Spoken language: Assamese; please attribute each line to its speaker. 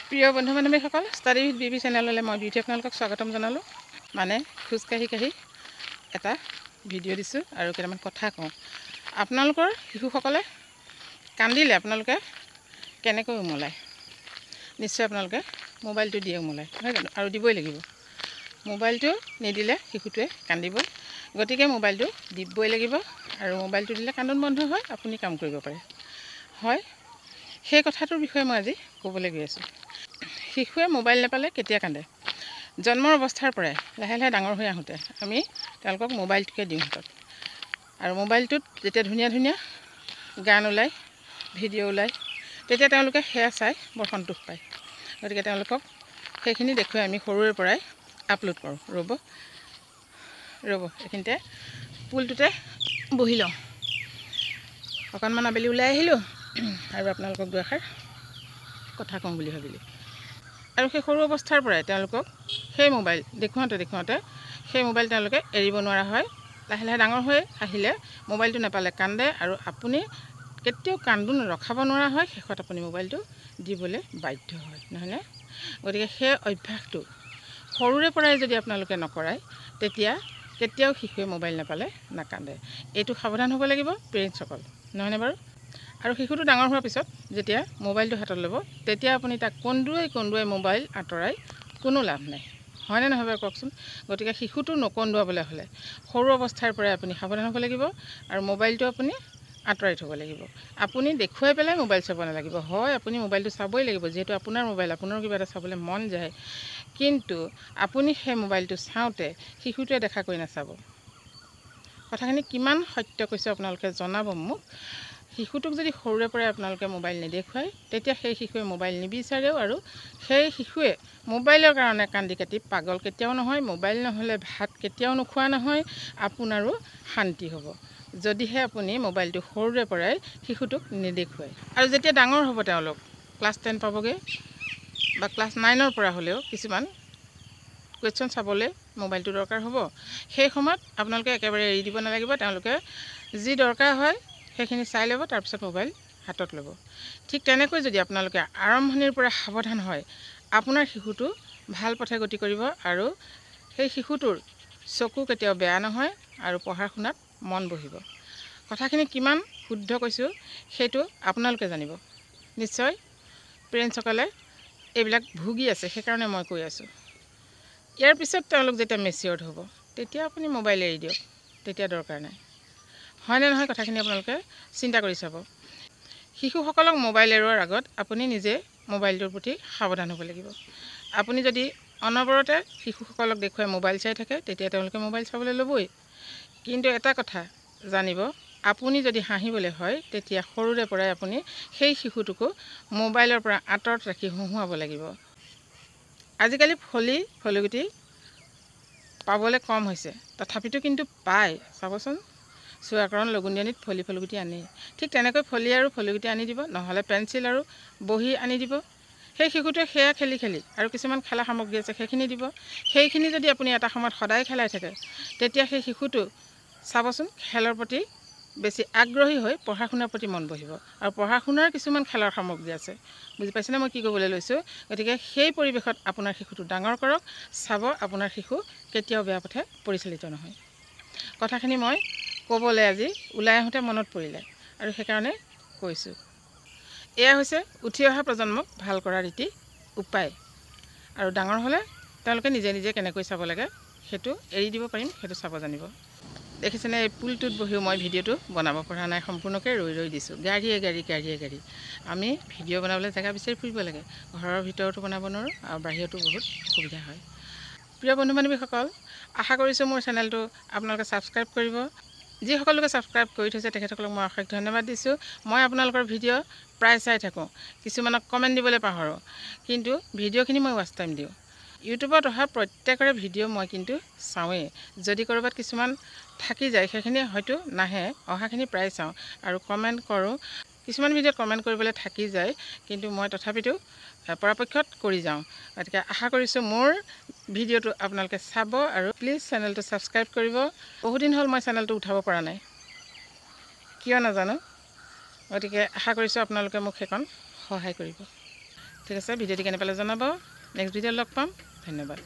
Speaker 1: প্ৰিয় বন্ধু বান্ধৱীসকল, ষ্টাডি উইথ বিবি চেনেললৈ মই বিউটি আপোনালোকক স্বাগতম জনালোঁ। মানে খোজকাঢ়ি এটা ভিডিঅ' দিছোঁ আৰু কেইটামান কথা কওঁ। আপোনালোকৰ শিশুসকলে কান্দিলে আপোনালোকে কেনেকৈ উমলায়? নিশ্চয় আপোনালোকে মোবাইলটো দিয়ে উমলায়, নহয় জানো? আৰু দিবই লাগিব। মোবাইলটো নিদিলে শিশুটোৱে কান্দিবই, গতিকে মোবাইলটো দিবই লাগিব। আৰু মোবাইলটো দিলে কান্দোন বন্ধ হয়, আপুনি কাম কৰিব পাৰে। হয়, সেই কথাটোৰ বিষয়ে মই আজি ক'বলৈ গৈ আছোঁ। শিশুৱে মোবাইল নাপালে কেতিয়া কান্দে? জন্মৰ অৱস্থাৰ পৰাই লাহে লাহে ডাঙৰ হৈ আহোঁতে আমি তেওঁলোকক মোবাইলটোকে দিওঁ হাতত। আৰু মোবাইলটোত যেতিয়া ধুনীয়া ধুনীয়া গান ওলায়, ভিডিঅ' ওলায়, তেতিয়া তেওঁলোকে সেয়া চাই বৰ সন্তোষ পায়। গতিকে তেওঁলোকক সেইখিনি দেখুৱাই আমি সৰুৰে পৰাই আপলোড কৰোঁ। ৰ'ব এইখিনিতে পুলটোতে বহি লওঁ। অকণমান আবেলি ওলাই আহিলোঁ আৰু আপোনালোকক দুআষাৰ কথা কওঁ বুলি ভাবিলোঁ। আৰু সেই সৰু অৱস্থাৰ পৰাই তেওঁলোকক সেই মোবাইল দেখুৱাওঁতে সেই মোবাইল তেওঁলোকে এৰিব নোৱাৰা হয়। লাহে লাহে ডাঙৰ হৈ আহিলে মোবাইলটো নাপালে কান্দে, আৰু আপুনি কেতিয়াও কান্দোন ৰখাব নোৱাৰা হয়। শেষত আপুনি মোবাইলটো দিবলৈ বাধ্য হয়, নহয়নে? গতিকে সেই অভ্যাসটো সৰুৰে পৰাই যদি আপোনালোকে নকৰায়, তেতিয়া কেতিয়াও শিশুৱে মোবাইল নাপালে নাকান্দে। এইটো সাৱধান হ'ব লাগিব পেৰেণ্টছসকল, নহয়নে বাৰু? আৰু শিশুটো ডাঙৰ হোৱাৰ পিছত যেতিয়া মোবাইলটো হাতত ল'ব, তেতিয়া আপুনি তাক কন্দুৱাই মোবাইল আঁতৰাই কোনো লাভ নাই, হয়নে নহয় বাৰু কওকচোন? গতিকে শিশুটো নকন্দুৱাবলৈ হ'লে সৰু অৱস্থাৰ পৰাই আপুনি সাৱধান হ'ব লাগিব, আৰু মোবাইলটো আপুনি আঁতৰাই থ'ব লাগিব। আপুনি দেখুৱাই পেলাই মোবাইল চাব নালাগিব। হয়, আপুনি মোবাইলটো চাবই লাগিব, যিহেতু আপোনাৰ মোবাইল, আপোনাৰ কিবা এটা চাবলৈ মন যায়। কিন্তু আপুনি সেই মোবাইলটো চাওঁতে শিশুটোৱে দেখা কৰি নাচাব। কথাখিনি কিমান সত্য কৈছোঁ আপোনালোকে জনাব মোক। শিশুটোক যদি সৰুৰে পৰাই আপোনালোকে মোবাইল নেদেখুৱায়, তেতিয়া সেই শিশুৱে মোবাইল নিবিচাৰেও, আৰু সেই শিশুৱে মোবাইলৰ কাৰণে কান্দি কাটি পাগল কেতিয়াও নহয়। মোবাইল নহ'লে ভাত কেতিয়াও নোখোৱা নহয়। আপোনাৰো শান্তি হ'ব যদিহে আপুনি মোবাইলটো সৰুৰে পৰাই শিশুটোক নেদেখুৱায়। আৰু যেতিয়া ডাঙৰ হ'ব, তেওঁলোক ক্লাছ 10 পাবগৈ বা ক্লাছ 9ৰ পৰা হ'লেও কিছুমান কুৱেশ্যন চাবলৈ মোবাইলটো দৰকাৰ হ'ব। সেই সময়ত আপোনালোকে একেবাৰে এৰি দিব নালাগিব। তেওঁলোকে যি দৰকাৰ হয় সেইখিনি চাই ল'ব, তাৰপিছত মোবাইল হাতত ল'ব। ঠিক তেনেকৈ যদি আপোনালোকে আৰম্ভণিৰ পৰা সাৱধান হয়, আপোনাৰ শিশুটো ভাল পথে গতি কৰিব, আৰু সেই শিশুটোৰ চকু কেতিয়াও বেয়া নহয়, আৰু পঢ়া শুনাত মন বহিব। কথাখিনি কিমান শুদ্ধ কৈছোঁ সেইটো আপোনালোকে জানিব। নিশ্চয় পেৰেণ্টছসকলে এইবিলাক ভুগি আছে, সেইকাৰণে মই কৈ আছোঁ। ইয়াৰ পিছত তেওঁলোক যেতিয়া মেচিয়ৰ্ড হ'ব, তেতিয়া আপুনি মোবাইল এৰি দিয়ক, তেতিয়া দৰকাৰ নাই, হয়নে নহয়? কথাখিনি আপোনালোকে চিন্তা কৰি চাব। শিশুসকলক মোবাইল এৰোৱাৰ আগত আপুনি নিজে মোবাইলটোৰ প্ৰতি সাৱধান হ'ব লাগিব। আপুনি যদি অনবৰতে শিশুসকলক দেখুৱাই মোবাইল চাই থাকে, তেতিয়া তেওঁলোকে মোবাইল চাবলৈ ল'বই। কিন্তু এটা কথা জানিব, আপুনি যদি হাঁহিবলৈ হয়, তেতিয়া সৰুৰে পৰাই আপুনি সেই শিশুটোকো মোবাইলৰ পৰা আঁতৰত ৰাখি হঁহুৱাব লাগিব। আজিকালি ফলিগুটি পাবলৈ কম হৈছে, তথাপিতো কিন্তু পায়। চাবচোন, চুৱাকৰণ লগুণদিয়নিত ফলিগুটি আনেই। ঠিক তেনেকৈ ফলি আৰু ফলিগুটি আনি দিব, নহ'লে পেঞ্চিল আৰু বহি আনি দিব। সেই শিশুটোৱে সেয়া খেলি আৰু কিছুমান খেলা সামগ্ৰী আছে সেইখিনি দিব। সেইখিনি যদি আপুনি এটা সময়ত সদায় খেলাই থাকে, তেতিয়া সেই শিশুটো চাবচোন খেলৰ প্ৰতি বেছি আগ্ৰহী হৈ পঢ়া শুনাৰ প্ৰতি মন বহিব। আৰু পঢ়া শুনাৰ কিছুমান খেলৰ সামগ্ৰী আছে, বুজি পাইছেনে মই কি ক'বলৈ লৈছোঁ? গতিকে সেই পৰিৱেশত আপোনাৰ শিশুটো ডাঙৰ কৰক, চাব আপোনাৰ শিশু কেতিয়াও বেয়া পথে পৰিচালিত নহয়। কথাখিনি মই ক'বলৈ আজি ওলাই আহোঁতে মনত পৰিলে, আৰু সেইকাৰণে কৈছোঁ। এয়া হৈছে উঠি অহা প্ৰজন্মক ভাল কৰা ৰীতি উপায়, আৰু ডাঙৰ হ'লে তেওঁলোকে নিজে নিজে কেনেকৈ চাব লাগে সেইটো এৰি দিব পাৰিম, সেইটো চাব জানিব। দেখিছেনে, এই পুলটোত বহিও মই ভিডিঅ'টো বনাব পৰা নাই, সম্পূৰ্ণকৈ ৰৈ দিছোঁ। গাড়ীয়ে গাড়ী। আমি ভিডিঅ' বনাবলৈ জেগা বিচাৰি ফুৰিব লাগে। ঘৰৰ ভিতৰতো বনাব নোৱাৰোঁ, আৰু বাহিৰতো বহুত অসুবিধা হয়। প্ৰিয় বন্ধু বান্ধৱীসকল, আশা কৰিছোঁ মোৰ চেনেলটো আপোনালোকে ছাবস্ক্ৰাইব কৰিব। যিসকল লোকে ছাবস্ক্ৰাইব কৰি থৈছে তেখেতসকলক মই অশেষ ধন্যবাদ দিছোঁ। মই আপোনালোকৰ ভিডিঅ' প্ৰায় চাই থাকোঁ, কিছুমানক কমেণ্ট দিবলৈ পাহৰোঁ, কিন্তু ভিডিঅ'খিনি মই ৱাচ টাইম দিওঁ। ইউটিউবত অহা প্ৰত্যেকৰে ভিডিঅ' মই কিন্তু চাওঁৱেই। যদি ক'ৰবাত কিছুমান থাকি যায়, সেইখিনি হয়তো নাহে, অহাখিনি প্ৰায় চাওঁ আৰু কমেণ্ট কৰোঁ। কিছুমান ভিডিঅ'ত কমেণ্ট কৰিবলৈ থাকি যায়, কিন্তু মই তথাপিতো পৰাপক্ষত কৰি যাওঁ। গতিকে আশা কৰিছোঁ মোৰ ভিডিঅ'টো আপোনালোকে চাব, আৰু প্লিজ চেনেলটো ছাবস্ক্ৰাইব কৰিব। বহুদিন হ'ল মই চেনেলটো উঠাব পৰা নাই, কিয় নাজানো। গতিকে আশা কৰিছোঁ আপোনালোকে মোক সেইকণ সহায় কৰিব। ঠিক আছে, ভিডিঅ'টি কেনে পালে জনাব। নেক্সট ভিডিঅ'ত লগ পাম। ধন্যবাদ।